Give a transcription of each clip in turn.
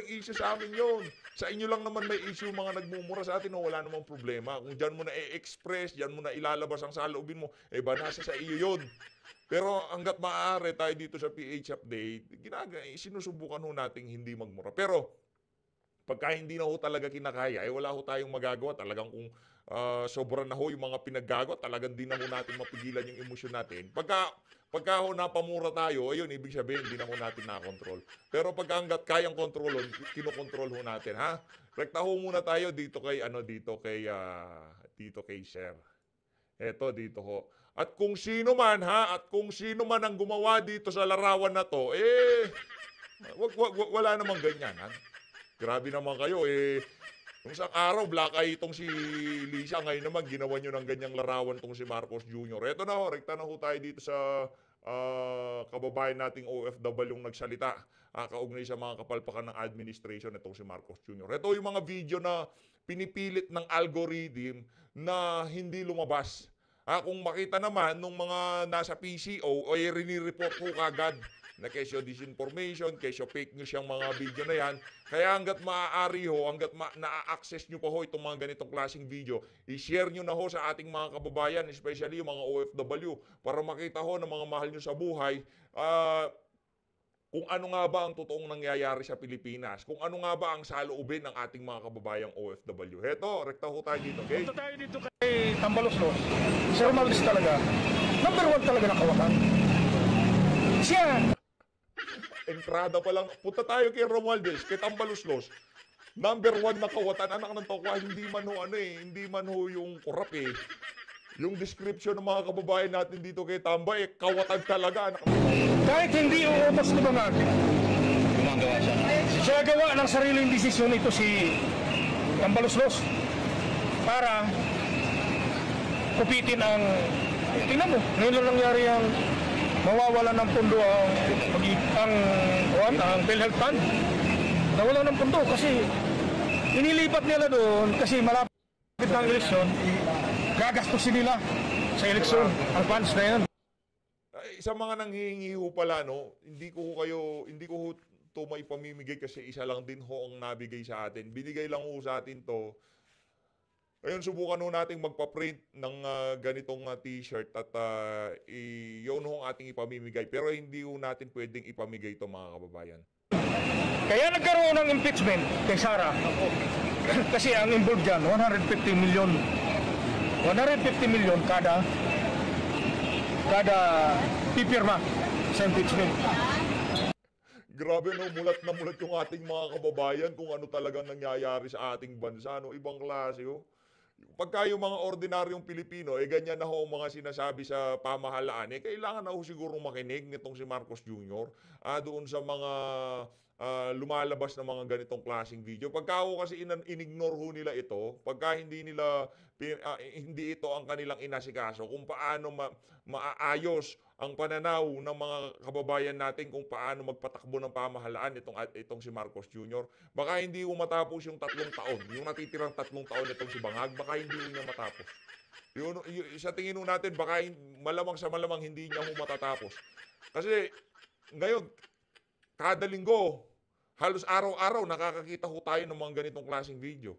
walang issue sa amin yun. Sa inyo lang naman may issue mga nagmumura sa atin, wala namang problema. Kung dyan mo na i-express, dyan mo na ilalabas ang saloobin mo, ba nasa sa iyo yun. Pero hanggat maaari tayo dito sa PH Update, sinusubukan ho nating hindi magmura. Pero pagka hindi na ho talaga kinakaya, wala ho tayong magagawa. Talagang kung sobra na ho yung mga pinaggagawa, talagang di na ho natin mapigilan yung emosyon natin. Pagka ho napamura tayo, ayun, ibig sabihin, hindi na ho natin nakontrol. Pero pagka hanggat kayang kontrolon, kinokontrol ho natin, ha? Rekta ho muna tayo dito kay, dito kay Sir. Eto, dito ho. At kung sino man, ha? At kung sino man ang gumawa dito sa larawan na to, wala namang ganyan, ha? Grabe naman kayo, Nung isang araw, black eye itong si Lisa. Ngayon naman, ginawa nyo ng ganyang larawan itong si Marcos Jr. Eto na ho, rekta na ho tayo dito sa kababayan nating OFW yung nagsalita kaugnay sa mga kapalpakan ng administration itong si Marcos Jr. Ito yung mga video na pinipilit ng algorithm na hindi lumabas. Kung makita naman nung mga nasa PCO, rinireport ko kagad na kesyo disinformation, kesyo fake news yung mga video na yan. Kaya hanggat maaari ho, hanggat na-access nyo pa ho itong mga ganitong klaseng video, i-share nyo na ho sa ating mga kababayan, especially yung mga OFW, para makita ho ng mga mahal nyo sa buhay, kung ano nga ba ang totoong nangyayari sa Pilipinas, kung ano nga ba ang saloobin ng ating mga kababayang OFW. Heto, rekta ho tayo dito, okay? Punta tayo dito kay Tambaloslos. Sir Maldis talaga, number 1 talaga na kawatan. Siya! Entrada pa lang. Punta tayo kay Romualdez, kay Tambaloslos. Number 1 na kawatan, anak ng tokwa, hindi man ho hindi man ho yung korap Yung description ng mga kababayan natin dito kay Tamba, kawatan talaga, anak. Kahit hindi uubos ni Bangag, gumagawa siya. Siya gawa ng sariling desisyon ito si Tambaloslos para kupitin ang, tingnan mo, ngayon lang nangyari ang mawawala ng pundo ang PhilHealth Fund. Nawala ng pundo kasi inilipat nila doon kasi malapit ng eleksyon, gagastusin nila sa eleksyon ang funds na yan. Sa mga nanghihingi ho pala, no, hindi ko ho to maipamimigay kasi isa lang din ho ang nabigay sa atin. Binigay lang ho sa atin to. Ngayon, subukan ho nating magpa-print ng ganitong t-shirt at yun ho ang ating ipamimigay. Pero hindi ho natin pwedeng ipamigay ito, mga kababayan. Kaya nagkaroon ng impeachment kay Sara. Kasi ang involved dyan, 150 million. 150 million kada pipirma sa impeachment. Grabe, no, mulat na mulat yung ating mga kababayan kung ano talagang nangyayari sa ating bansa, no, ibang klase, oh. Pagka yung mga ordinaryong Pilipino, ganyan na ho ang mga sinasabi sa pamahalaan, kailangan na ho siguro makinig nitong si Marcos Jr. Doon sa mga lumalabas na mga ganitong klaseng video. Pagka ho kasi inignore ho nila ito, pagka hindi ito ang kanilang inasikaso, kung paano maayos ang pananaw ng mga kababayan natin kung paano magpatakbo ng pamahalaan itong si Marcos Jr. Baka hindi ho matapos yung 3 taon. Yung natitirang 3 taon itong si Bangag, baka hindi ho niya matapos. Sa tingin ho natin, baka malamang sa malamang hindi niya ho matatapos. Kasi ngayon, kada linggo, halos araw-araw nakakakita ho tayo ng mga ganitong klaseng video.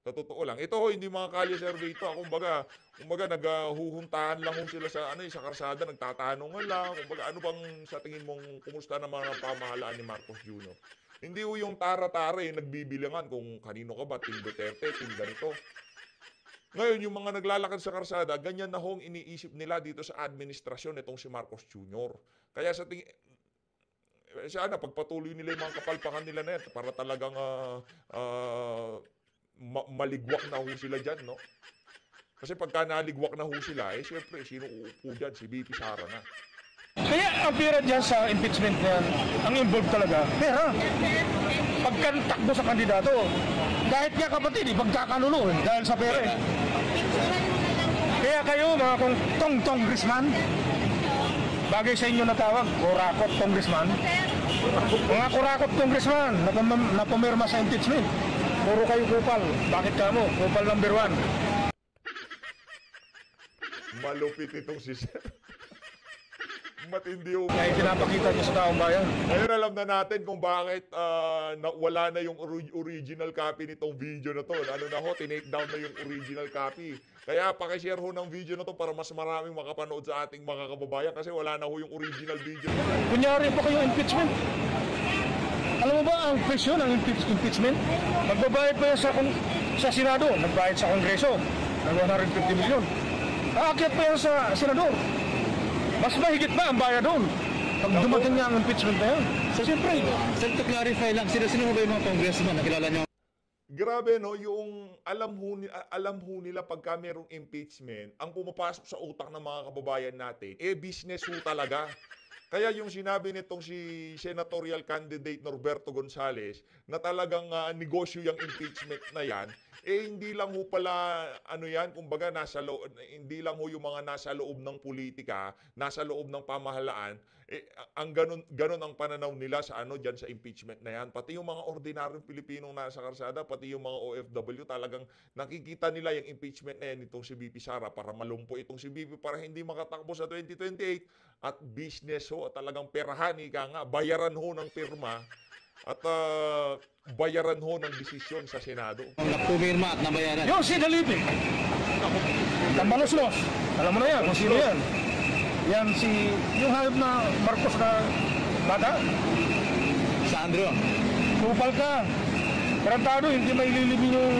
Sa totoo lang. Ito ho, hindi mga kalye survey ito. Kumbaga naghuhuntahan lang ho sila sa karsada, nagtatanungan lang. Kumbaga, ano bang sa tingin mong kumusta naman ang pamahalaan ni Marcos Jr.? Hindi ho yung tara-tara nagbibilangan kung kanino ka ba, Team Duterte, Team ganito. Ngayon, yung mga naglalakad sa karsada, ganyan na ho ang iniisip nila dito sa administrasyon itong si Marcos Jr. Kaya sa tingin, sana pagpatuloy nila yung mga kapalpakan nila na yan para talagang maligwak na ho sila dyan, no? Kasi pagka naligwak na ho sila, siyempre, sino uupo dyan? Si VP Sara na. Kaya ang pera dyan sa impeachment niyan, ang involved talaga, pera. Pagkantakbo sa kandidato, kahit nga kapatid, pagkakanulo dahil sa pera. Kaya kayo, mga kung tong-congressman, bagay sa inyo na tawag, kurakot congressman, mga kurakot congressman na pumirma sa impeachment, puro kayo kupal. Bakit ka mo? Kupal number 1. Malupit itong si Sir. matindi ho. Kaya pinapakita niya sa taong bayan. Ngayon alam na natin kung bakit wala na yung original copy nitong video na to. Ano na ho, tinake down na yung original copy. Kaya pakishare ho ng video na to para mas maraming makapanood sa ating mga kababayan kasi wala na ho yung original video. Kunyari pa kayo impeachment. Alam mo ba ang presyo ng impeachment? Magbabayad pa yan sa Senado, nagbayad sa Kongreso ng 150 milyon. Aakyat pa yan sa Senador. Mas mahigit pa ang bayad doon. Pag dumating niya ang impeachment na yan. So siyempre, Sir, to clarify lang, sino ba yung mga congressman na kilala nyo? Grabe no, yung alam ho nila pagka merong impeachment, ang pumapasok sa utak ng mga kababayan natin, business ho talaga. Kaya yung sinabi nitong si senatorial candidate Norberto Gonzales na talagang negosyo yung impeachment na yan, hindi lang ho pala ano yan, kumbaga hindi lang ho yung mga nasa loob ng politika, nasa loob ng pamahalaan, ang ganun ang pananaw nila sa diyan sa impeachment na yan. Pati yung mga ordinaryong Pilipinong nasa karsada, pati yung mga OFW, talagang nakikita nila yung impeachment na yan nitong si BP Sara para malumpo itong si BP para hindi makatakbo sa 2028 at business ho at talagang perahan, ika nga, bayaran ho ng pirma at bayaran ho ng desisyon sa Senado. Pumirma at nabayaran. yung si Dalipe. Tambalos-los. Alam mo na yan kung sino yan. Yan yung hayop na Marcos na bata. Sandro. Kupal ka. Tarantado, hindi may lilimin yung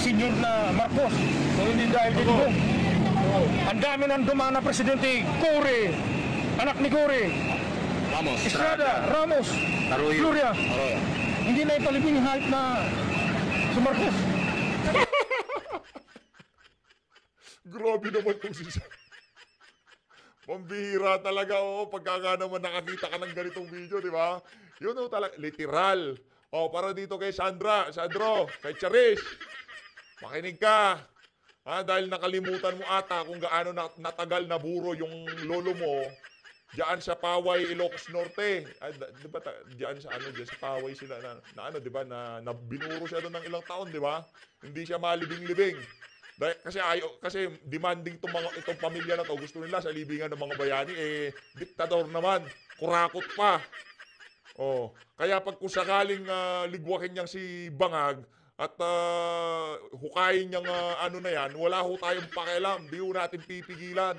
senior na Marcos. So hindi dahil dito. Ang dami ng dumana presidente, Cory, anak ni Cory, Ramos. Estrada, Ramos, Arroyo. Gloria. Arroyo. Hindi na ipalibing yung hype na si Marcos. Grabe naman itong si Pambihira talaga, pagka naman nakakita ka ng ganitong video, di ba? Yun talaga, literal. Para dito kay Sandro, kay Charis, makinig ka. Dahil nakalimutan mo ata kung gaano natagal na buro yung lolo mo diyan sa Paway, Ilocos Norte. Di ba diyan sa diyan sa Paway sila na di ba na binuro siya doon ng ilang taon, di ba? Hindi siya malibing-libing. Dahil kasi demanding itong pamilya na to, gusto nila sa libingan ng mga bayani, diktador naman, kurakot pa. Kaya pag kung sakaling ligwakin niyang si Bangag at hukayin niyang na yan, wala ho tayong pakialam, di ho natin pipigilan.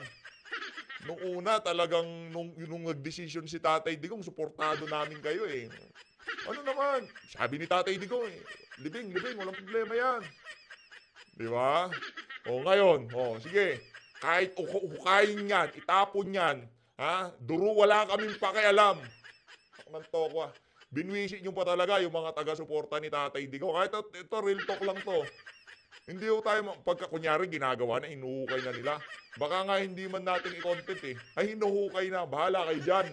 Nung una talagang nung nag-decision si Tatay Digong, suportado namin kayo Ano naman, sabi ni Tatay Digong libing, walang problema yan. Di ba? Ngayon, sige. Kahit hukayin yan, itapon yan, duro wala kaming pakialam. Ng toko, binwisit nyo pa talaga yung mga taga-suporta ni Tatay Digong. Kahit ito, real talk lang to. Hindi ho tayo, pagka kunyari ginagawa na, hinuhukay na nila. Baka nga hindi man natin i-content ay hinuhukay na, bahala kayo dyan.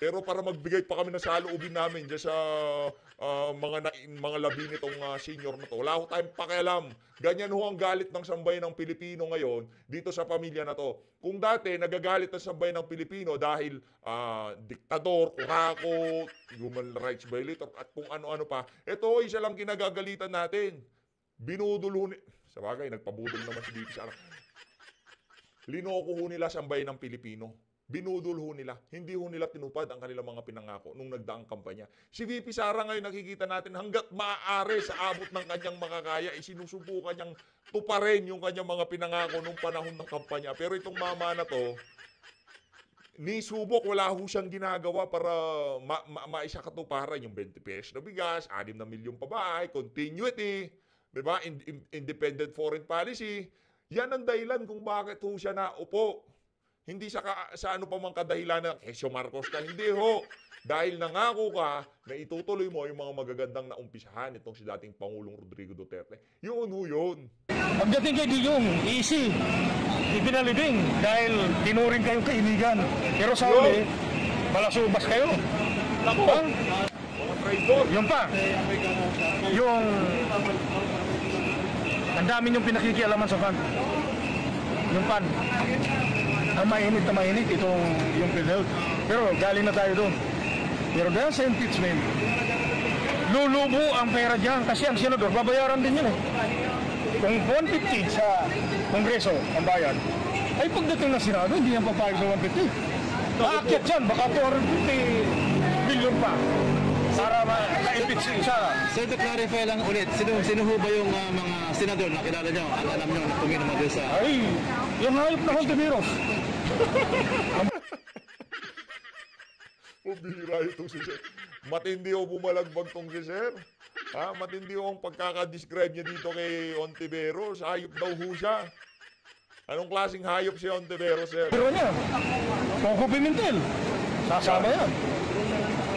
Pero para magbigay pa kami ng saloobin namin dyan sa mga labi nitong senior na to, wala ho tayong pakialam. Ganyan ho ang galit ng sambayan ng Pilipino ngayon dito sa pamilya na to. Kung dati nagagalit ang sambayan ng Pilipino dahil diktador, kurakot, human rights violator at kung ano-ano pa, ito isa lang kinagagalitan natin. Binudol ho sa bagay, nagpabudol naman si BP Sara. Linoko ho nila sambayan ng Pilipino. Binudol ho nila. Hindi ho nila tinupad ang kanilang mga pinangako nung nagdaang kampanya. Si VP Sara ngayon nakikita natin hanggat maaari sa abot ng kanyang makakaya, sinusubukan niyang tuparin yung kanyang mga pinangako nung panahon ng kampanya. Pero itong mama na to, ni subok wala ho siyang ginagawa para maisa katuparan yung 20 pesos na bigas, 6 na milyong pabahay, continuity, diba? Independent foreign policy. Yan ang dahilan kung bakit ho siya naupo. Hindi sa ano pa mang kadahilan na Kesyo Marcos ka. Hindi ho. Dahil nangako ka na itutuloy mo yung mga magagandang naumpisahan itong si dating Pangulong Rodrigo Duterte. Yun ho yun. Pagdating kay Digong, easy. Ipinalibing dahil tinuring kayong kainigan. Pero sa uli, malasubas kayo. Nako, mga traitor. Yung pa, yung ang dami yung pinakikialaman sa fan. Yung pan. Ang mainit na mainit itong yung PhilHealth. Pero galing na tayo doon. Pero dahil sa impeachment, lulubo ang pera dyan kasi ang senador, babayaran din yun Kung 150 sa Kongreso ang bayad, Ay pagdating ng Senado, hindi yan papayag sa 150. Aakyat yan, baka 250 billion pa. Para ma-impeach si isa. Sir, to clarify lang ulit, sino ho ba yung mga senador na kilala nyo at alam nyo na tuminama doon sa... Ay, yung hayop na Hontiveros. Bihira itong si Sir. Matindi o bumalagbag tong si Sir. Ha? Matindi o ang pagkakadescribe niya dito kay Ontiveros. Hayop daw ho siya. Anong klaseng hayop si Ontiveros, Sir? Pero niya, Coco Pimentel. Sasama yan.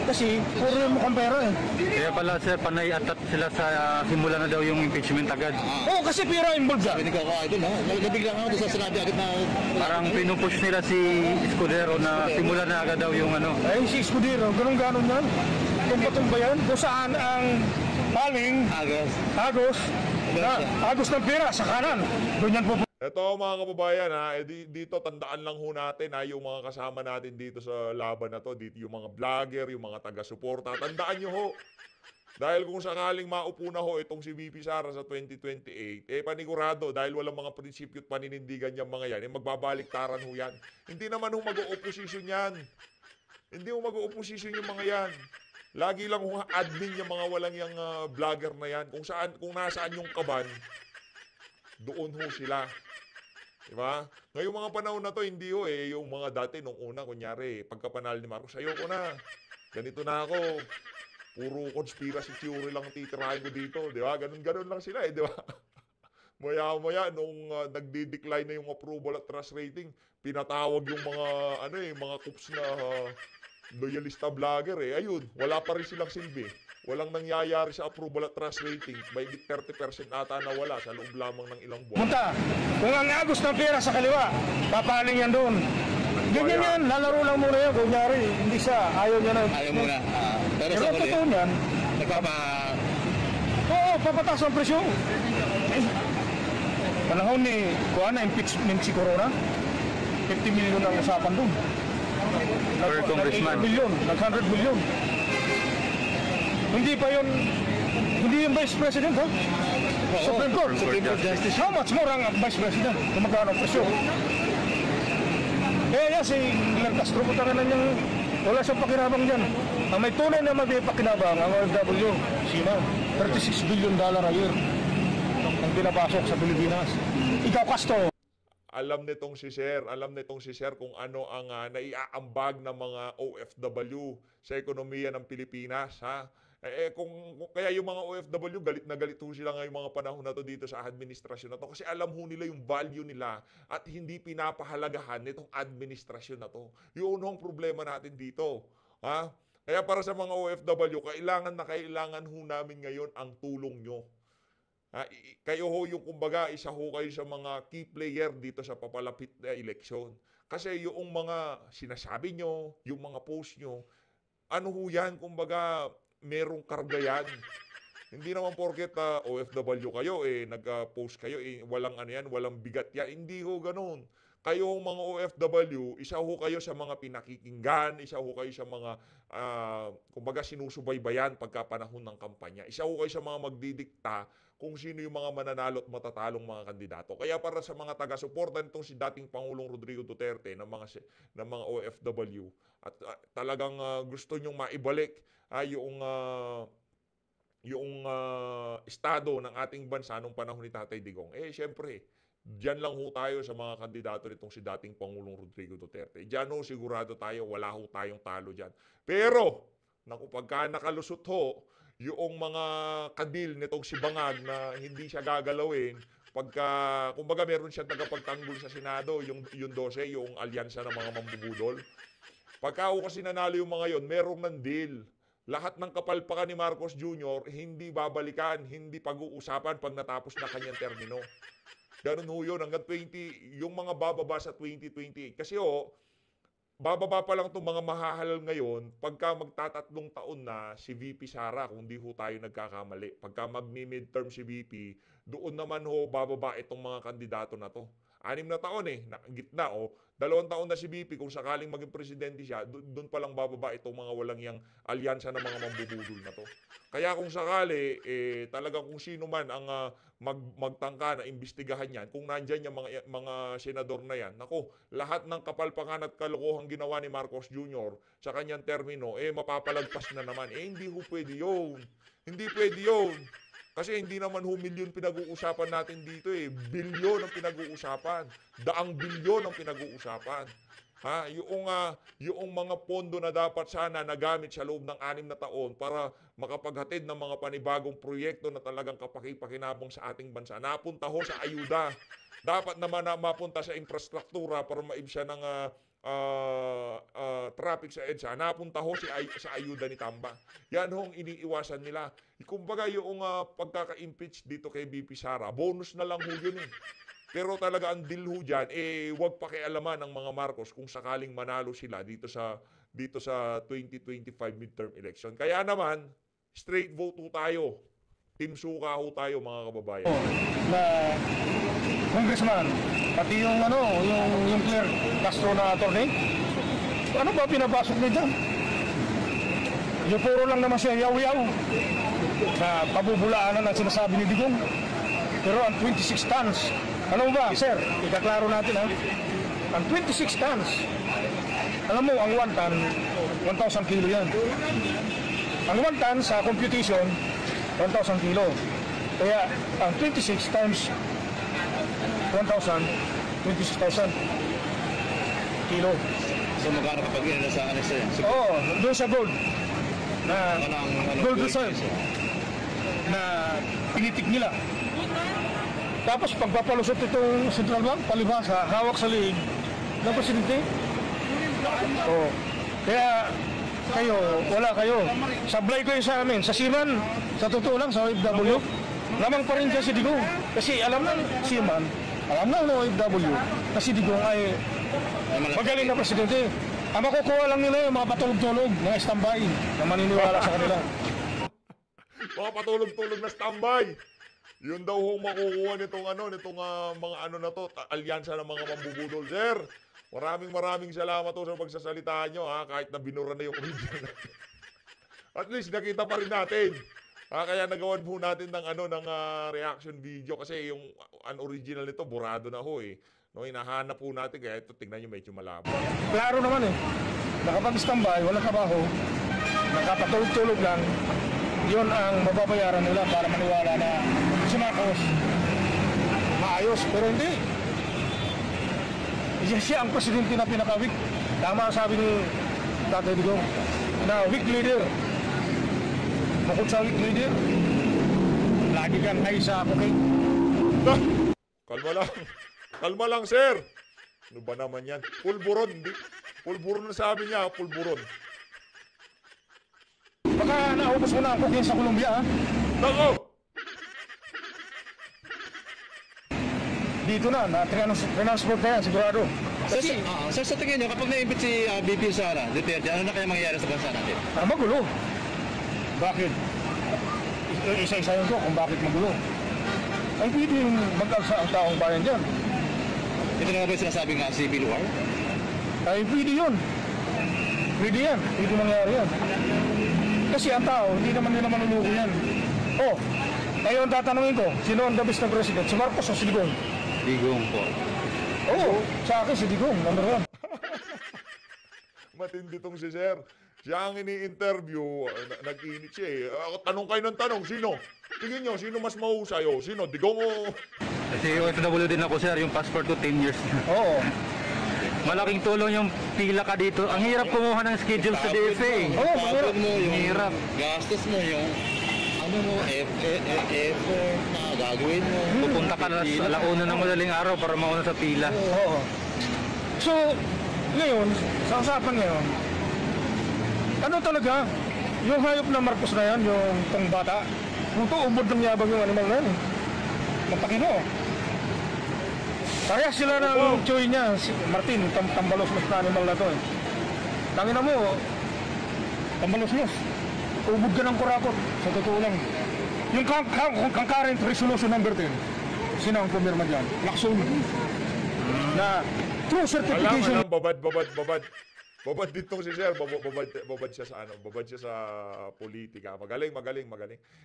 Kasi, puro yung mukhang pera eh. Kaya pala sir, panay atat sila sa simula na daw yung impeachment agad. Oo, kasi pera involved Sabi yan. ni Kaka Idol, ha? Nabigla nga ako doon sa sinabi agad na... Parang pinupush nila si Escudero na simula na agad daw yung ano. Ay, si Escudero, ganun-ganon yan. Tumba-tumba yan. Kung saan ang paling, agos ng pera sa kanan. Doon yan po. Ito mga kababayan ha, dito tandaan lang ho natin ha, yung mga kasama natin dito sa laban na to, dito yung mga vlogger, yung mga taga-suporta, tandaan nyo ho. Dahil kung sakaling maupo na ho itong si VP Sara sa 2028, panigurado dahil walang mga prinsipyo at paninindigan yung mga yan, magbabaliktaran ho yan. Hindi naman ho mag-o-opposition yan. Hindi ho mag-o-opposition yung mga yan. Lagi lang ho admin yung mga walang yung vlogger na yan. Kung nasaan yung kaban, doon ho sila. Diba? Ngayong mga panahon na to, hindi ho yung mga dati nung una, kunyari, pagkapanalo ni Marcos, ayoko na. Ganito na ako. Puro conspiracy theory lang titirahin ko dito. Diba? Ganun lang sila diba? Maya-maya, nung nagdi-decline na yung approval at trust rating, pinatawag yung mga, mga kups na loyalista vlogger Ayun, wala pa rin silang silbi. Walang nangyayari sa approval at trust rating. May 30% ata na wala sa loob lamang ng ilang buwan. Punta, kung ang agos ng pera sa kaliwa, papaling yan doon. Ganyan yan, lalaro lang muna yan. Kunyari, hindi siya, ayaw niya na. Ayaw muna. Pero Pero sa ang huli, totoo niyan, oo, papataas ang presyo. Panahon ni impeachment si Corona, 50 million ang usapan doon. Per congressman. Nag-100 million. Hindi pa yun, hindi yung Vice President, ha? Supreme Court. Supreme Court Justice. How much more ang Vice President? Kung magkano ang presyo? Kaya si Glenn Castro, puta na niyang wala siyang pakinabang dyan. Ang may tunay na magpakinabang, ang OFW, sino? $36 billion a year ang pinapasok sa Pilipinas. Ikaw, Castro. Alam nitong si Sir kung ano ang naiaambag ng mga OFW sa ekonomiya ng Pilipinas, ha? Kaya yung mga OFW, galit na galit ho sila ngayong mga panahon na to dito sa administrasyon na to kasi alam ho nila yung value nila at hindi pinapahalagahan nitong administrasyon na to. Yun ang problema natin dito, ha? Kaya para sa mga OFW, kailangan ho namin ngayon ang tulong nyo. Kayo ho yung kumbaga, isa ho kayo sa mga key player dito sa papalapit na eleksyon. Kasi yung mga sinasabi nyo, yung mga post nyo, ano ho yan, kumbaga, merong karga yan. Hindi naman porket OFW kayo, nag-post kayo, walang walang bigat yan. Hindi ho ganun. Kayong mga OFW, isa ho kayo sa mga pinakikinggan, isa ho kayo sa mga, kumbaga, sinusubaybayan pagka panahon ng kampanya. Isa ho kayo sa mga magdidikta kung sino yung mga mananalo at matatalong mga kandidato. Kaya para sa mga taga-suporta nitong si dating Pangulong Rodrigo Duterte ng mga OFW at talagang gusto nyong maibalik yung estado ng ating bansa nung panahon ni Tatay Digong. Siyempre, diyan lang ho tayo sa mga kandidato nitong si dating Pangulong Rodrigo Duterte. Diyan ho sigurado tayo, wala ho tayong talo diyan. Pero, pagka nakalusot ho, yung mga kadil nitong si Bangag na hindi siya gagalawin, kumbaga meron siyang tagapagtanggol sa Senado, yung 12, yung alyansa ng mga mambubudol. Pagka kasi nanalo yung mga yon, merong ng deal. Lahat ng kapalpakan ni Marcos Jr., hindi babalikan, hindi pag-uusapan pag natapos na kanyang termino. Ganun ho yun, hanggang 20, yung mga bababa sa 2028. Kasi bababa pa lang itong mga mahahalal ngayon pagka magtatatlong taon na si VP Sara, kung di ho tayo nagkakamali. Pagka magmi-midterm si VP, doon naman bababa itong mga kandidato na to. 6 na taon gitna 2 taon na si BP, kung sakaling maging presidente siya, doon pa lang bababa itong mga walang yang alyansa ng mga mambubudol na to. Kaya kung sakali, talagang kung sino man ang magtangka na imbestigahan yan, kung nandyan yung mga senador na yan, nako, lahat ng kapalpakan at kalokohang ginawa ni Marcos Jr. sa kanyang termino, mapapalagpas na naman. Hindi ho pwede yun. Hindi pwede yun. Kasi hindi naman milyon pinag-uusapan natin dito Bilyon ang pinag-uusapan. Daang bilyon ang pinag-uusapan. Yung mga pondo na dapat sana nagamit sa loob ng 6 na taon para makapaghatid ng mga panibagong proyekto na talagang kapakipakinabang sa ating bansa. Napunta ho sa ayuda. Dapat naman na mapunta sa infrastruktura para maibsa ng traffic sa EDSA. Napunta ho sa ayuda ni Tamba. Yan hong iniiwasan nila. Kumbaga yung pagkaka-impeach dito kay BP Sara, bonus na lang ho yun Pero talaga ang deal ho dyan, wag pakialaman ng mga Marcos kung sakaling manalo sila dito sa 2025 midterm election. Kaya naman, straight vote ho tayo. Team Suka ho tayo, mga kababayan. Na congressman, pati yung Claire Castro na attorney, ano ba pinapasok niya dyan? Yung puro lang naman siya yaw-yaw na pabubulaanan ang sinasabi ni Digong. Pero ang 26 tons, alam mo ba, sir, ikaklaro natin ang 26 tons, alam mo, ang 1 ton, 1,000 kilo yan. Ang 1 ton sa computation, 1,000 kilo. Kaya ang 26 times 1,000, 26,000 kilo. So magkano kapag yun sa ano siya? Oo, doon sa gold. Na gold reserve. Na pinitik nila. Tapos pagpapalusot itong Central Bank, palibhasa, hawak sa liig ng presidente. Oh. Kaya kayo, wala kayo. Sablay kayo sa amin. Sa Siman, sa totoo lang, sa OFW, lamang pa rin siya si Digong. Kasi alam ng Siman, alam ng OFW, na si Digong ay magaling na presidente. Ang makukuha lang nila yung mga patulog-tulog, mga standby, na maniniwala sa kanila. Mga patulog-tulog na standby. Yun daw hong makukuha nitong mga na to, alyansa ng mga mambubudol, sir. Maraming salamat ho sa pagsasalita nyo, kahit na binura na yung original. At least nakita pa rin natin. Kaya nagawan po natin ng reaction video kasi yung unoriginal nito burado na ho No, hinahanap po natin kaya ito tingnan niyo medyo malabo. Klaro naman nakapag-standby, walang trabaho, nakapatulog-tulog lang, yun ang mababayaran nila para maniwala na si Marcos maayos, pero hindi. Siya ang presidente na pinaka-weak. Tama ang sabi ni Tatay Digong na weak leader. Bukod sa weak leader, lagi kang high sa cocaine. Kalma lang, sir. Ano ba naman yan? Pulburon. Pulburon na sabi niya, pulburon. Baka naubos mo na ang cocaine sa Colombia, Nako! Dito na transport na yan, sigurado. Kasi, sa tingin nyo, kapag na-invite si BP Sara, Duterte, ano na kaya mangyayari sa bansa natin? Magulo. Bakit? Isa-isa yun ko kung bakit magulo. Ay pwede yung mag-alsa ang taong bayan dyan. Ito na ba yung sinasabing civil war? Ay pwede yun. Pwede yan. Pwede mangyari yan. Kasi ang tao, hindi naman nila manuluko yan. Ngayon tatanungin ko, sino ang the best na president? Si Marcos o si Digong? Digong po. Sa akin si Digong, number 1. Matindi tong si sir. Siya ang ini-interview, nag-init siya Tanong kayo ng tanong, sino? Tingin nyo, sino mas mahusay? Sino? Digong o... Kasi OFW din ako, sir. Yung passport ko 10 years na. Oo. Malaking tulong yung pila ka dito. Ang hirap kumuha ng schedule sa DFA. Pagod mo yung Hirap. gastos mo, yung effort na gagawin mo. Pupunta ka na sa alauna ng madaling araw para mauna sa pila. Oo. So, ngayon, sa usapan ngayon, ano talaga, yung hayop na Marcos na yan, yung tong bata, kung to, ubod ng yabang yung animal na yan. Magpakino. Parehas sila ng choy niya, si Martin, tambalos mas na animal na to Tangina mo, tambalos mas. Ubod ka ng kurakot, sa totoo lang. Yung concurrent resolution number 10, sino ang pumirma dyan? Lacson. na true certification. Alam, babad. Babad dito si Sir, babad siya sa babad siya sa politika. Magaling.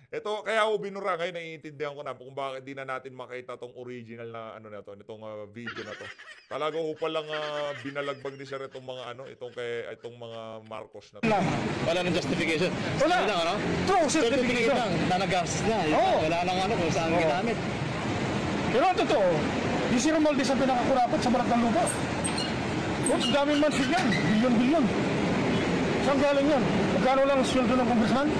Ito, kaya ako binura ngayon, naiintindihan ko na kung bakit di na natin makita tong original na na to, nitong video na to. Talaga ko pa lang binalagbag ni Sir itong mga itong mga Marcos na to. Wala nang justification. Wala. Lang, ano? True Certificate certification. lang, nanagas na. Oo. Wala nang kung saan ginamit. Pero ang totoo, di si Romualdez ang pinakakurapot sa balat ng lupa. Oops, daming mansig yan. Bilyon. Saan galing yan? Magkano lang ang sweldo ng congressman?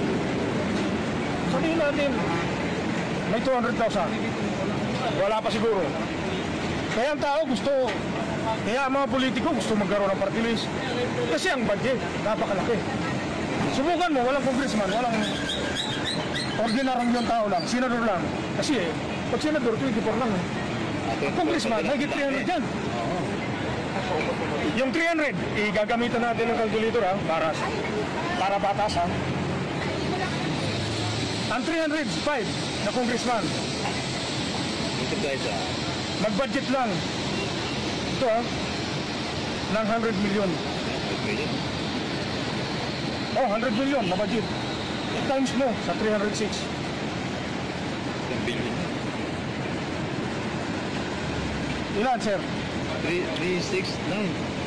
Sabihin natin, may 200,000. Wala pa siguro. Kaya ang tao kaya ang mga politiko gusto magkaroon ng party list. Kasi ang budget, napakalaki. Subukan mo, walang congressman, walang ordinaryong yung tao lang, senador lang. Kasi pag senador, 24 lang. Ang congressman, higit 300 yan. Yung 300, igagamitan natin ng calculator para batas ha. Ang 305 na congressman, Multiply siya. mag-budget lang. Ito ng 100 million. 100 million. Oh, 100 million na budget. Times mo sa 306. 10 billion. Ilan, sir? 369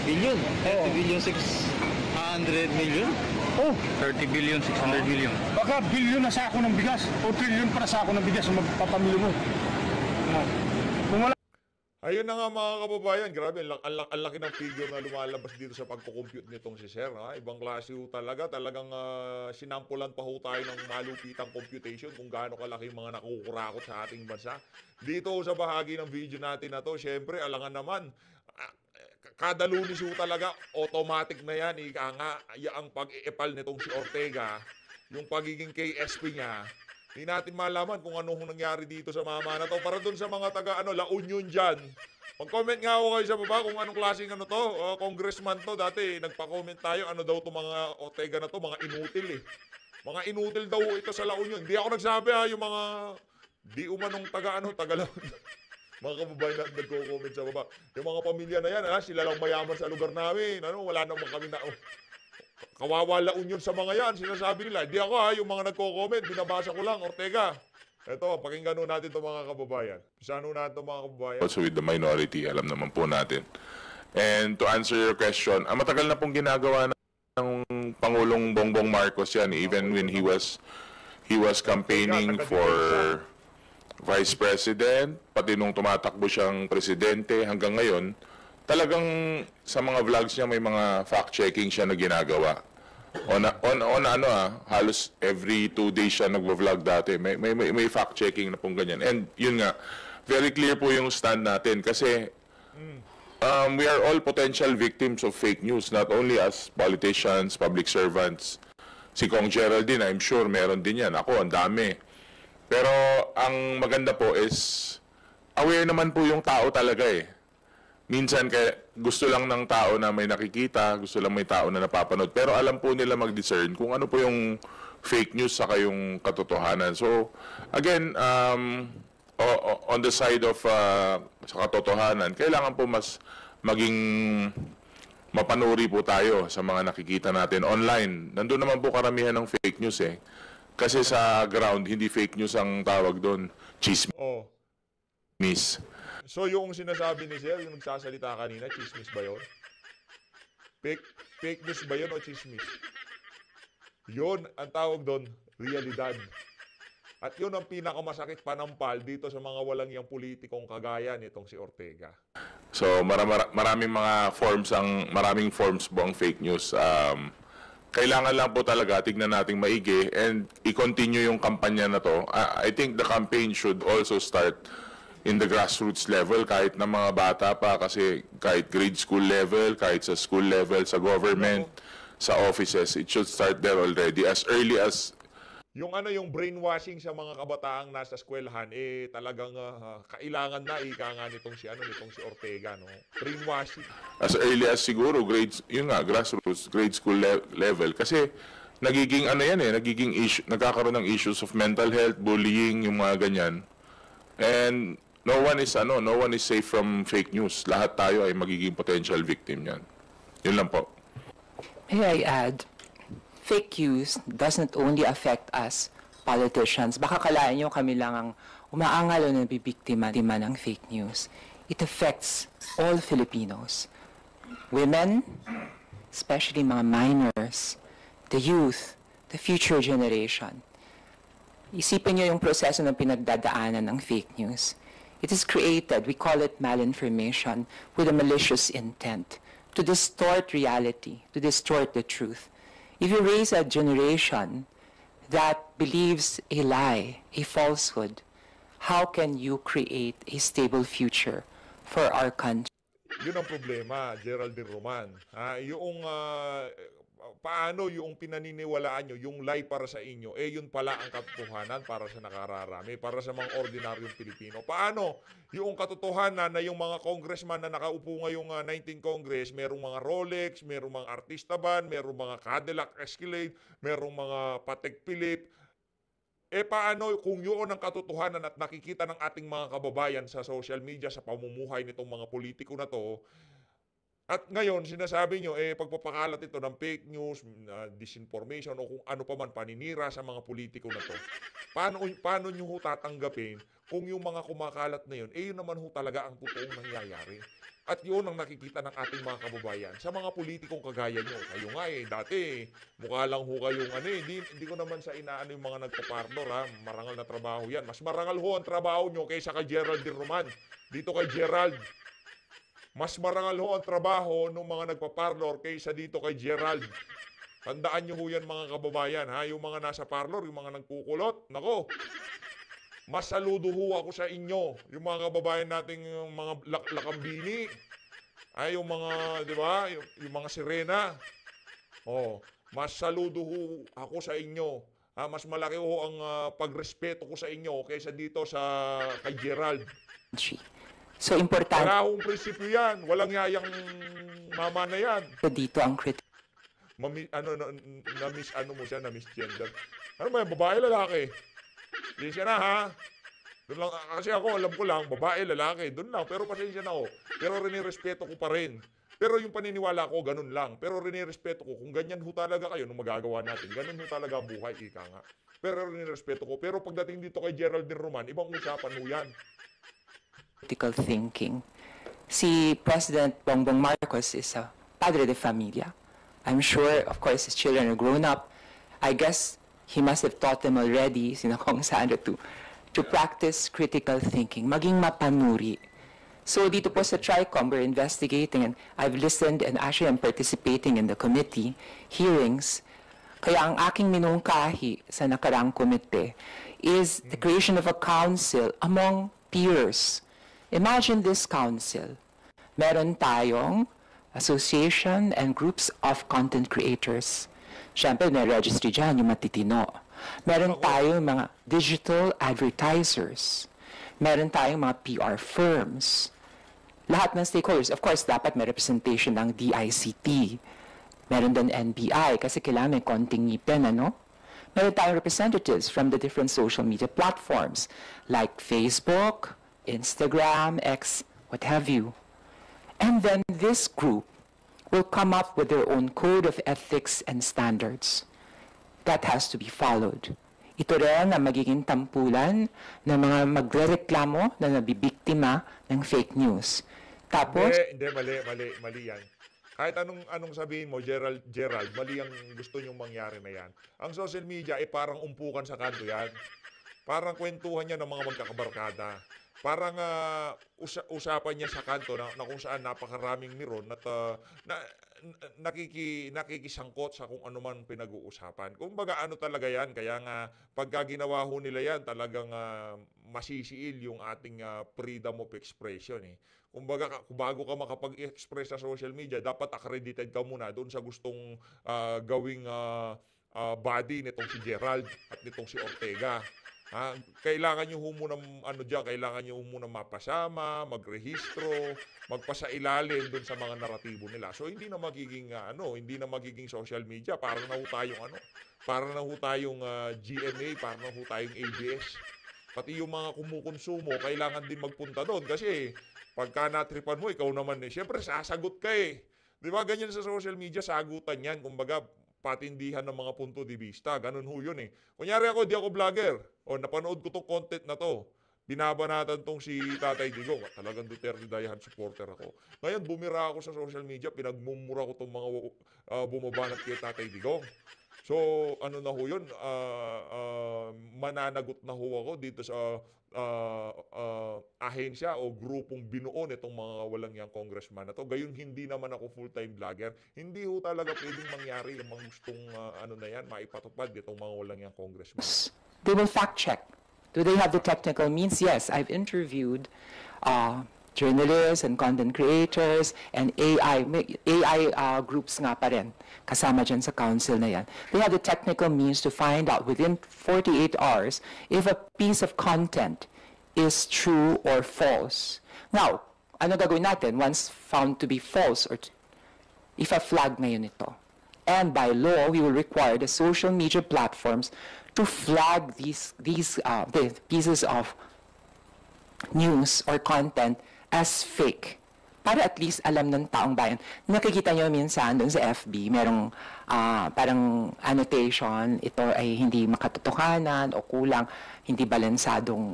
billion. 30 billion, 600 million. Oh, 30 billion, 600 million. baka bilyon na sako ng bigas o trilyon para sako ng bigas ang magpapamili mo. Kung wala Ayun na nga mga kababayan, grabe, ang laki ng figure na lumalabas dito sa pagko-compute nitong si Sir. Ibang klase ho talaga, talagang sinampulan pa ho tayo ng malupitang computation kung gaano kalaki mga nakukurakot sa ating bansa. Dito sa bahagi ng video natin na to, syempre, alangan naman, kada Lunes ho talaga, automatic na yan, ika nga, ang pag-iepal nitong si Ortega, yung pagiging KSP niya, hindi natin malaman kung anong nangyari dito sa mama na to. Para dun sa mga taga La Union dyan, mag-comment nga ako kayo sa baba kung anong klaseng congressman to. Dati nagpa-comment tayo, ano daw to mga Ortega na to, mga inutil eh. Mga inutil daw ito sa La Union. Hindi ako nagsabi yung mga di umanong taga La Union. Mga kababayan na nagko-comment sa baba. Yung mga pamilya na yan, sila lang mayaman sa lugar namin. Wala naman kami na... Kawawa La Union sa mga yan, sinasabi nila. Hindi ako yung mga nagko-comment, binabasa ko lang, Ortega. Ito, pakinggan natin ito mga kababayan. Pisano natin ito mga kababayan. Also with the minority, alam naman po natin. And to answer your question, matagal na pong ginagawa ng Pangulong Bongbong Marcos yan, even when he was campaigning for Vice President, pati nung tumatakbo siyang presidente hanggang ngayon, talagang sa mga vlogs niya may mga fact-checking siya na ginagawa. Halos every 2 days siya nagvo-vlog dati. May fact-checking na pong ganyan. And yun nga, very clear po yung stand natin kasi we are all potential victims of fake news, not only as politicians, public servants. Si Kong Geraldine, I'm sure meron din yan. Ako, ang dami. Pero ang maganda po is aware naman po yung tao talaga eh. Minsan gusto lang ng tao na may nakikita, gusto lang may tao na napapanood. Pero alam po nila mag-discern kung ano po yung fake news saka yung katotohanan. So, again, on the side of sa katotohanan, kailangan po mas maging mapanuri po tayo sa mga nakikita natin online. Nandun naman po karamihan ng fake news eh. Kasi sa ground, hindi fake news ang tawag doon. Chismis. Oh. So yung sinasabi ni Sir, yung nagsasalita kanina, chismis ba yun? Fake news ba yun o chismis? Yun, ang tawag doon, realidad. At yun ang pinakamasakit panampal dito sa mga walang yang politikong kagaya nitong si Ortega. So maraming forms po ang fake news. Kailangan lang po talaga tignan nating maigi and i-continue yung kampanya na to. I think the campaign should also start in the grassroots level, kahit na mga bata pa, kasi kahit grade school level, kahit sa school level, sa government, sa offices, it should start there already. As early as... Yung brainwashing sa mga kabataang nasa eskwelahan, talagang kailangan na nga nitong si Ortega, no? Brainwashing. As early as siguro, grassroots, grade school level. Kasi nagiging nagkakaroon ng issues of mental health, bullying, yung mga ganyan. And no one is safe from fake news. Lahat tayo ay magiging potential victim niyan. Yun lang po. May I add, fake news doesn't only affect us politicians. Baka kalain nyo kami lang ang umaangal o nabibiktima ng fake news. It affects all Filipinos. Women, especially mga minors, the youth, the future generation. Isipin nyo yung proseso ng pinagdadaanan ng fake news. It is created, we call it malinformation, with a malicious intent to distort reality, to distort the truth. If you raise a generation that believes a lie, a falsehood, how can you create a stable future for our country? Yun ang problema, Geraldine Roman. Paano yung pinaniniwalaan nyo, yung lie para sa inyo, yun pala ang katotohanan para sa nakararami, para sa mga ordinaryong Pilipino. Paano yung katotohanan na yung mga congressman na nakaupo ngayong 19 Congress, merong mga Rolex, merong mga artista ban, merong mga Cadillac Escalade, merong mga Patek Philippe, paano kung yun ang katotohanan at nakikita ng ating mga kababayan sa social media, sa pamumuhay nitong mga politiko na to, at ngayon, sinasabi nyo, pagpapakalat ito ng fake news, disinformation, o kung ano pa man paninira sa mga politiko na to. Paano nyo ho tatanggapin kung yung mga kumakalat na yun, yun naman ho talaga ang totoong nangyayari. At yun ang nakikita ng ating mga kababayan sa mga politikong kagaya nyo. Kayo nga dati, mukha lang ho kayong hindi ko naman sa inaano yung mga nagpaparlor, ha. Marangal na trabaho yan. Mas marangal ho ang trabaho nyo kaysa kay Geraldine Roman. Dito kay Gerald. Mas marangal ho ang trabaho ng mga nagpa-parlor kaysa dito kay Gerald. Tandaan nyo ho yan mga kababayan, ha? Yung mga nasa parlor, yung mga nagkukulot. Nako, mas saludo ho ako sa inyo. Yung mga kababayan nating yung mga lakambini. Yung mga, di ba? Yung mga sirena. Mas saludo ho ako sa inyo. Mas malaki ho ang pagrespeto ko sa inyo kaysa dito sa kay Gerald. So, importante Wala akong prinsipyo yan. Walang yayang mama na yan. dito ang Na-miss gender. Ano ba yan? Babae, lalaki? Pasensya na, ha? Doon lang, kasi ako, alam ko lang, babae, lalaki. Doon lang. Pero pasensya na ako. Pero rinirespeto ko pa rin. Pero yung paniniwala ko, ganun lang. Pero rinirespeto ko. Kung ganyan ho talaga kayo nung magagawa natin, ganun ho talaga buhay, ika nga. Pero rinirespeto ko. Pero pagdating dito kay Geraldine Roman, ibang usapan ho yan. critical thinking. Si President Bongbong Marcos is a padre de familia. I'm sure, of course, his children are grown up. I guess he must have taught them already, sina Kong Sandra, to practice critical thinking, maging mapanuri. So dito po sa TRICOM, we're investigating, and I've listened and actually I'm participating in the committee hearings. Kaya ang aking minungkahi sa nakaraang komite is the creation of a council among peers. Imagine this council. Meron tayong association and groups of content creators. Siyempre, may registry dyan, yung matitino. Meron tayong mga digital advertisers. Meron tayong mga PR firms. Lahat ng stakeholders, of course, dapat may representation ng DICT. Meron din NBI, kasi kailangan may konting ngipin, ano? Meron tayong representatives from the different social media platforms like Facebook, Instagram, X, what have you. And then this group will come up with their own code of ethics and standards. That has to be followed. Ito rin ang magiging tampulan ng mga magrereklamo na nabibiktima ng fake news. Tapos, Hindi, mali yan. Kahit anong sabihin mo, Gerald, mali ang gusto nyong mangyari na yan. Ang social media parang umpukan sa kanto yan. Parang kwentuhan niya ng mga magkakabarkada. Parang usapan niya sa kanto na kung saan napakaraming niron at nakikisangkot sa kung ano man pinag-uusapan. Kumbaga ano talaga yan, kaya nga pagka ginawa ho nila yan, talagang masisiil yung ating freedom of expression. Kumbaga bago ka makapag-express sa social media, dapat accredited ka muna doon sa gustong gawing body nitong si Gerald at nitong si Ortega. Kailangan nyo muna kailangan nyo muna mapasama, magrehistro, magpasailalim doon sa mga naratibo nila. So hindi na magiging social media, para na ho tayong GMA, para na ho tayong ABS. pati yung mga kumukonsumo, kailangan din magpunta doon. Kasi pagka natripan mo, ikaw naman syempre sasagot ka eh. Di ba? Ganyan sa social media, sagutan yan. Kumbaga, patindihan ng mga punto de vista. Ganun ho yun eh. Kunyari ako, di ako vlogger. O, napanood ko tong content na to. Binabanatan tong si Tatay Digong. Talagang Duterte Dayahan supporter ako. Ngayon, bumira ako sa social media, pinagmumura ko tong mga bumabanat kay Tatay Digong. So, ano na ho yun, mananagot na ho ako dito sa ahensya o grupong binuo nitong mga walang yang congressman na to. Gayun, hindi naman ako full-time vlogger. Hindi ho talaga pwedeng mangyari yung mga gustong ano na yan, maipatupad itong mga walang yang congressman. They will fact check. Do they have the technical means? Yes, I've interviewed journalists and content creators and AI groups nga pa rin, kasama dyan sa council na yan. They have the technical means to find out within 48 hours if a piece of content is true or false. Now, ano gagawin natin once found to be false or if a flag ngayon ito? And by law, we will require the social media platforms to flag these pieces of news or content as fake. Para at least alam ng taong bayan. Nakikita nyo minsan doon sa FB, merong parang annotation, ito ay hindi makatotohanan o kulang, hindi balansadong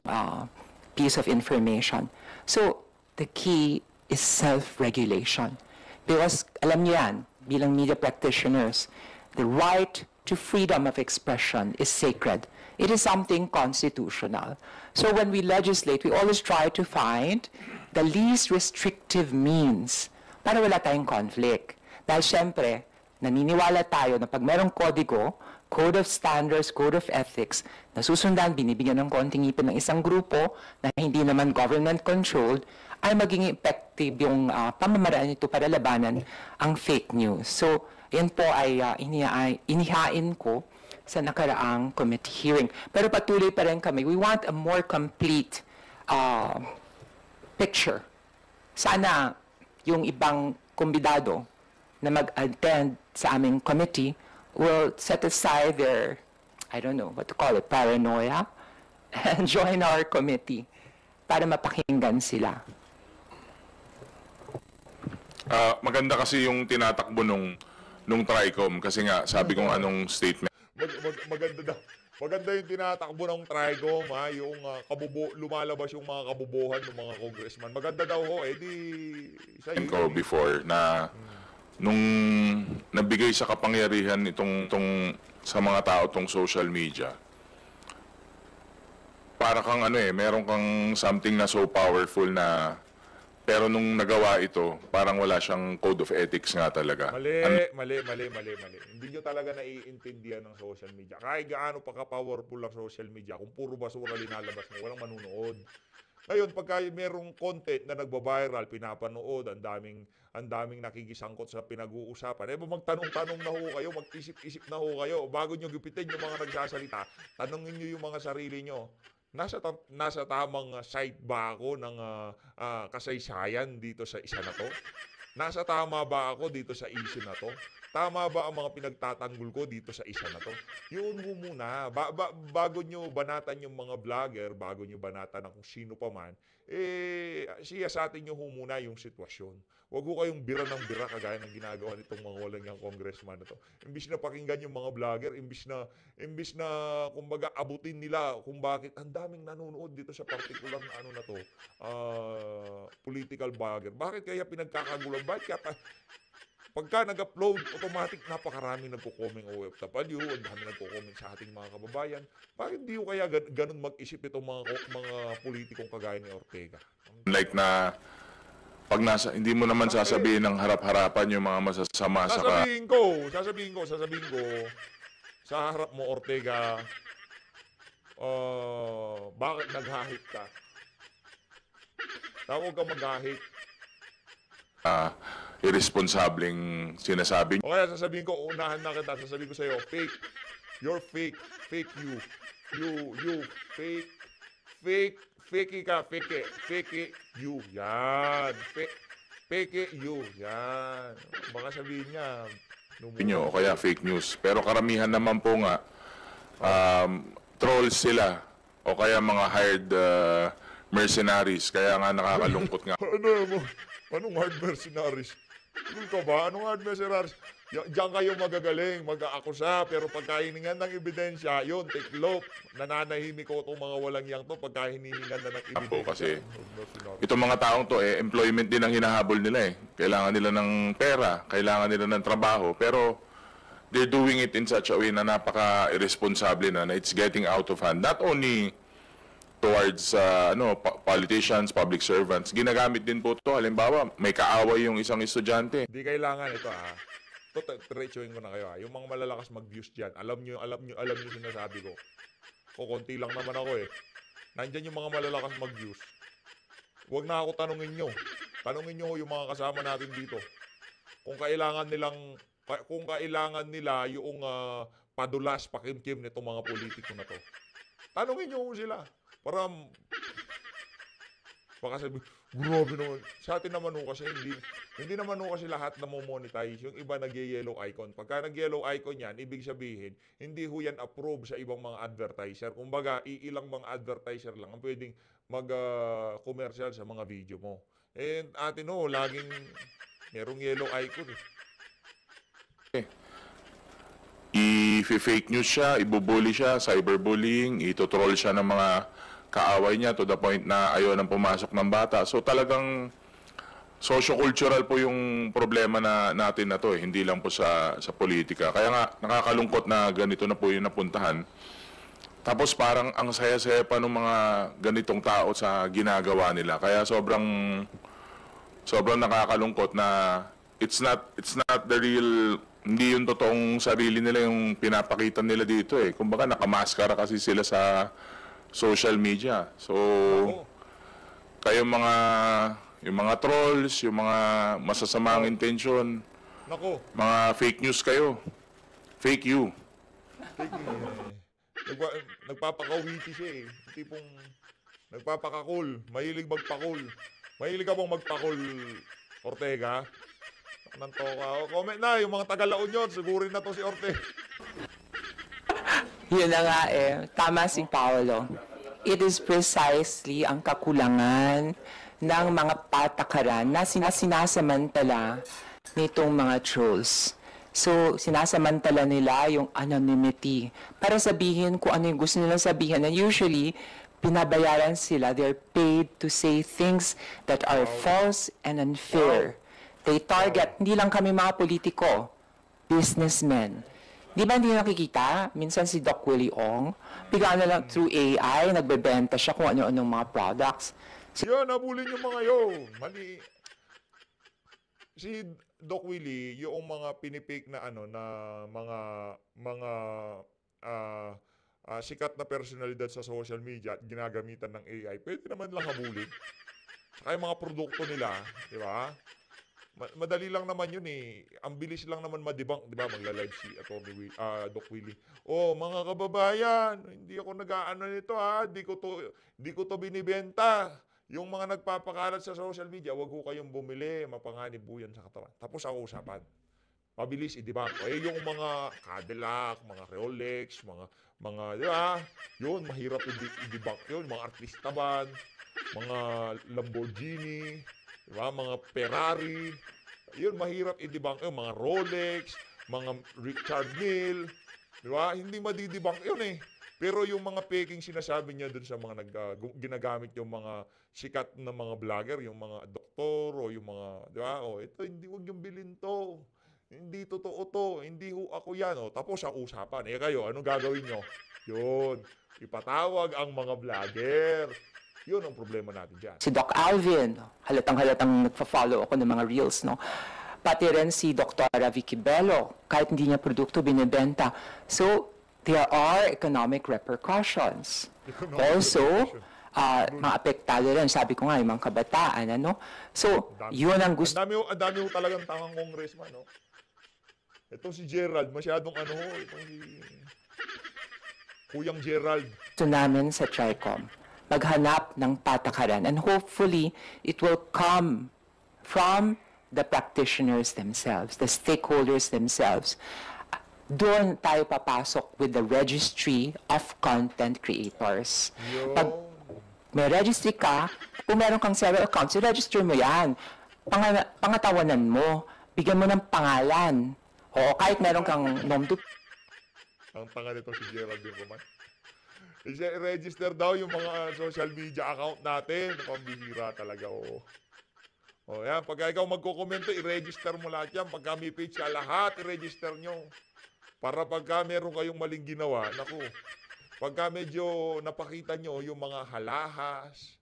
piece of information. So, the key is self-regulation. Because alam niyo yan, bilang media practitioners, the right to freedom of expression is sacred. It is something constitutional. So when we legislate, we always try to find the least restrictive means para wala tayong conflict. Dahil syempre, naniniwala tayo na pag merong kodigo, code of standards, code of ethics, na susundan, binibigyan ng konting ngipin ng isang grupo na hindi naman government-controlled, ay maging effective yung pamamaraan nito para labanan ang fake news. So, yan po ay inihain ko sa nakaraang committee hearing. Pero patuloy pa rin kami. We want a more complete picture. Sana yung ibang kumbidado na mag-attend sa aming committee will set aside their, I don't know what to call it, paranoia, and join our committee para mapakinggan sila. Maganda kasi yung tinatakbo nung TRICOM kasi nga sabi kong anong statement. Maganda daw. Maganda yung tinatakbo ng TRICOM, yung lumalabas yung mga kabubuhan ng mga congressman. Maganda daw ho, sa'yo. Ko before na nung nabigay sa kapangyarihan itong sa mga tao tong social media, para kang meron kang something na so powerful na pero nung nagawa ito, parang wala siyang code of ethics nga talaga. Mali. Hindi nyo talaga naiintindihan ng social media. Kahit gaano pa ka-powerful ang social media, kung puro basura linalabas mo, walang manunood. Ngayon, pagka merong content na nagbabiral, pinapanood, ang daming nakikisangkot sa pinag-uusapan, magtanong-tanong na ho kayo, mag-isip-isip na ho kayo. Bago nyo gipitin yung mga nagsasalita, tanongin nyo yung mga sarili nyo. Nasa tamang side ba ako ng kasaysayan dito sa isa na to? Nasa tama ba ako dito sa issue na to? Tama ba ang mga pinagtatanggol ko dito sa isa na to? Yun mo muna. Bago nyo banatan yung mga vlogger, bago nyo banatan kung sino pa man, siyasatin nyo muna yung sitwasyon. Huwag ko kayong bira ng bira kagaya ng ginagawa nitong mga walang yung congressman na to. Imbis na pakinggan yung mga vlogger, imbis na kumbaga abutin nila kung bakit ang daming nanonood dito sa particular na to, political vlogger. Bakit kaya pinagkakagulan? Bakit kaya pagka nag-upload, automatic napakarami nagko-comment OFW, ang dami nagko-comment sa ating mga kababayan. Bakit di ko kaya ganun mag-isip itong mga politikong kagaya ni Ortega? Like na pag hindi mo naman sasabihin ng harap-harapan yung mga masasama sa sasabihin ko sa harap mo, Ortega, bakit nag-hate ka? Tawag ka mag-hate. Irresponsableng sinasabi. O kaya sasabihin ko, unahan na kita, sasabihin ko sa'yo, fake. You're fake. Fake you. You fake. Fake ka, fake you. Yan. Fake you. Yan. Baka sabihin niya, O kaya fake news. Pero karamihan naman po nga, trolls sila. o kaya mga hired mercenaries. Kaya nga nakakalungkot nga. Ano mo? Anong hard mercenaries? Ano ka ba? Anong hard mercenaries? Diyan kayo magagaling, mag-aakusa, pero pagka hiningan ng ebidensya, yun, tiklop. Nananahimik ko itong mga walang yang to pagka hinihingan na ng ebidensya. Po, kasi itong mga taong to, employment din ang hinahabol nila eh. Kailangan nila ng pera, kailangan nila ng trabaho, pero they're doing it in such a way na napaka-irresponsible na it's getting out of hand. Not only towards politicians, public servants, ginagamit din po to. Halimbawa, may kaaway yung isang estudyante. Hindi kailangan ito Ito, diretsuhin ko na kayo Yung mga malalakas mag-views dyan, alam nyo sinasabi ko. Kukunti lang naman ako Nandyan yung mga malalakas mag-views. Huwag na ako tanungin nyo. Tanungin nyo yung mga kasama natin dito. Kung kailangan nila yung padulas, pakimkim nitong mga politiko na to. Tanungin nyo sila. Para baka sabi, grabe naman. Sa atin naman kasi hindi naman kasi lahat na mo-monetize. Yung iba nag-yellow icon. Pagka nag-yellow icon yan, ibig sabihin, hindi ho yan approve sa ibang mga advertiser. Kumbaga, iilang mga advertiser lang ang pwedeng mag-commercial sa mga video mo. And atin laging merong yellow icon I-fake news siya, ibubully siya, cyberbullying, itotroll siya ng mga kaaway niya to the point na ayaw nang pumasok ng bata. So talagang socio-cultural po yung problema natin na to hindi lang po sa politika. Kaya nga nakakalungkot na ganito na po yung napuntahan. Tapos parang ang saya-saya pa ng mga ganitong tao sa ginagawa nila. Kaya sobrang nakakalungkot na it's not the real, hindi yung totoong sarili nila yung pinapakita nila dito Kumbaga nakamaskara kasi sila sa social media. So, yung mga trolls, yung mga masasamang intention, mga fake news kayo. Fake you. Nagpapakawiti siya Tipong nagpapakakul. Mahilig magpakul. Mahilig ka bang magpakul, Ortega? Nantoka. Comment na, yung mga taga-La Union, sigurin na to si Ortega. Yun na nga Tama si Paolo. It is precisely ang kakulangan ng mga patakaran na sinasamantala nitong mga trolls. So, sinasamantala nila yung anonymity para sabihin kung ano yung gusto nilang sabihin. And usually, pinabayaran sila. They're paid to say things that are false and unfair. They target, hindi lang kami mga politiko, businessmen. Di ba hindi nakikita? Minsan si Doc Willie Ong, bigla na lang through AI, nagbebenta siya kung ano-anong mga products. Yan, nabulin yung mga yun. Mali. Si Doc Willie, yung mga pinipake na mga sikat na personalidad sa social media at ginagamitan ng AI, pwede naman lang habulin. Saka yung mga produkto nila, di ba? Madali lang naman yun Ang bilis lang naman madibang, di ba? Magla-live si Doc Willie. Mga kababayan, hindi ako nag-aano nito Hindi ko to binibenta. Yung mga nagpapakalat sa social media, wag ho kayong bumili, mapanganib po yan sa katawan. Tapos ako usapan. Mabilis i-debunk. Yung mga Cadillac, mga Rolex, mga di ba? Yun, mahirap i-debunk yun. Mga artista ban, mga Lamborghini, di ba? Mga Ferrari. Yun, mahirap i-debunk yun. Mga Rolex, mga Richard Mille, di ba? Hindi madidebunk yun Pero yung mga peking sinasabi niya dun sa mga ginagamit yung mga sikat na mga vlogger, yung mga doktor o yung mga, di ba? Ito, hindi, huwag yung bilhin to. Hindi totoo to. Hindi ho ako yan. Tapos ang usapan. Kayo, anong gagawin nyo? Yun. Ipatawag ang mga vlogger. Yun ang problema natin dyan. Si Doc Alvin, halatang nagpa-follow ako ng mga reels, no? Pati rin si Dr. Vicky Bello, kahit hindi niya produkto binibenta. So, there are economic repercussions. Also, mga apektado rin, sabi ko nga, yung mga kabataan, So, yun ang gusto. Ang dami ho talagang tangang congressman, Ito si Gerald, masyadong itong si Kuyang Gerald. Gusto namin sa TRICOM, maghanap ng patakaran, and hopefully, it will come from the practitioners themselves, the stakeholders themselves. doon tayo papasok with the registry of content creators. Pag may registry ka, kung meron kang several accounts, i-register mo yan. Pangatawanan mo, bigyan mo ng pangalan. O kahit meron kang nom to Ang tanga nito si Geraldine Roman. I-register daw yung mga social media account natin. Pambihira talaga, oo. O yan, pagka ikaw magkukomento, i-register mo lahat yan. Pagka may page ka, lahat i-register nyo. Para pagka meron kayong maling ginawa, naku, pagka medyo napakita nyo yung mga halahas,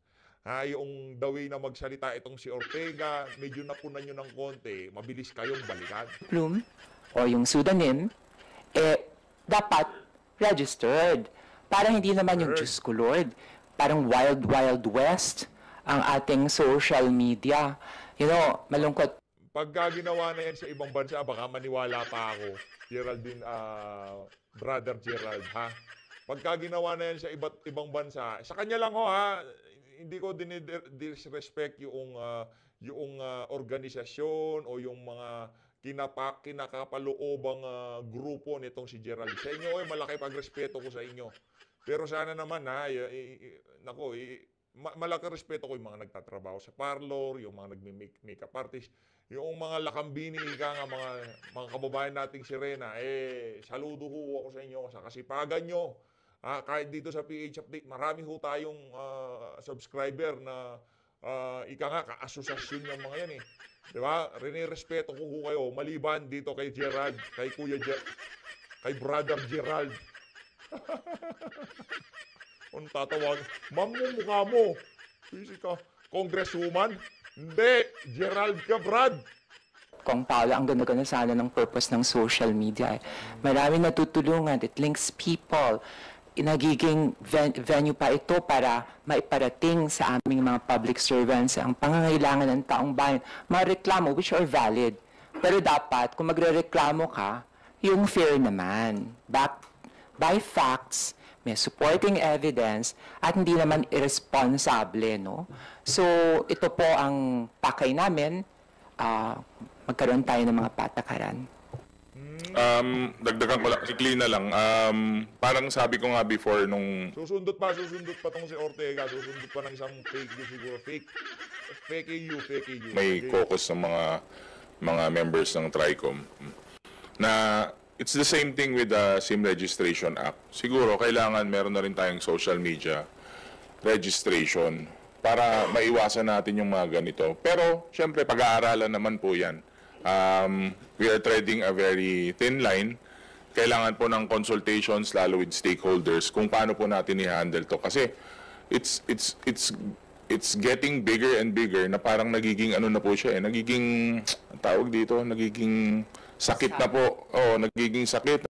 yung the way na magsalita itong si Ortega, medyo napunan nyo ng konti, mabilis kayong balikan. plume o yung pseudonym, dapat registered. Para hindi naman yung Diyos ko Lord, parang wild, wild west ang ating social media. You know, malungkot. Pagka ginawa na yan sa ibang bansa, baka maniwala pa ako, Geraldine, Brother Gerald, ha? Pagka ginawa na yan sa ibang bansa, sa kanya lang ho, ha? Hindi ko disrespect yung organisasyon o yung mga kinakapaloobang grupo nitong si Gerald. Sa inyo, malaki pagrespeto ko sa inyo. Pero sana naman, ha, malaki respeto ko yung mga nagtatrabaho sa parlor, yung mga nagme-makeup artist, yung mga lakambini, nga mga kababayan nating sirena, saludo ho ako sa inyo sa kasipagan nyo. Kahit dito sa PH Update, marami ho tayong subscriber na ka-asosasyon yung mga yan eh. Diba? Rinirespeto ko kayo, maliban dito kay Gerald, kay kay Brother Gerald. Kung tatawag, ma'am mo mukha mo. Busy ka. Congresswoman? Hindi. Gerald ka, Brad. Kung Paolo, ang ganda-ganda sana ng purpose ng social media. Maraming natutulungan. It links people. Nagiging venue pa ito para maiparating sa aming mga public servants ang pangangailangan ng taong bayan. Mga reklamo which are valid. Pero dapat, kung magre-reklamo ka, yung fair naman. Backed by facts, may supporting evidence, at hindi naman irresponsible, no? So, ito po ang pakay namin. Magkaroon tayo ng mga patakaran. Dagdagan ko lang, ikli na lang. Parang sabi ko nga before nung Susundot pa tong si Ortega. Susundot pa ng isang fake news siguro. Fake EU. may caucus ng mga members ng TRICOM na it's the same thing with the SIM Registration Act. Siguro kailangan meron na rin tayong social media registration para maiwasan natin yung mga ganito. Pero syempre pag-aaralan naman po 'yan. We are treading a very thin line. Kailangan po ng consultations lalo with stakeholders kung paano po natin i-handle to kasi it's getting bigger and bigger na parang nagiging ano na po siya nagiging tawag dito, nagiging sakit na po. Nagiging sakit.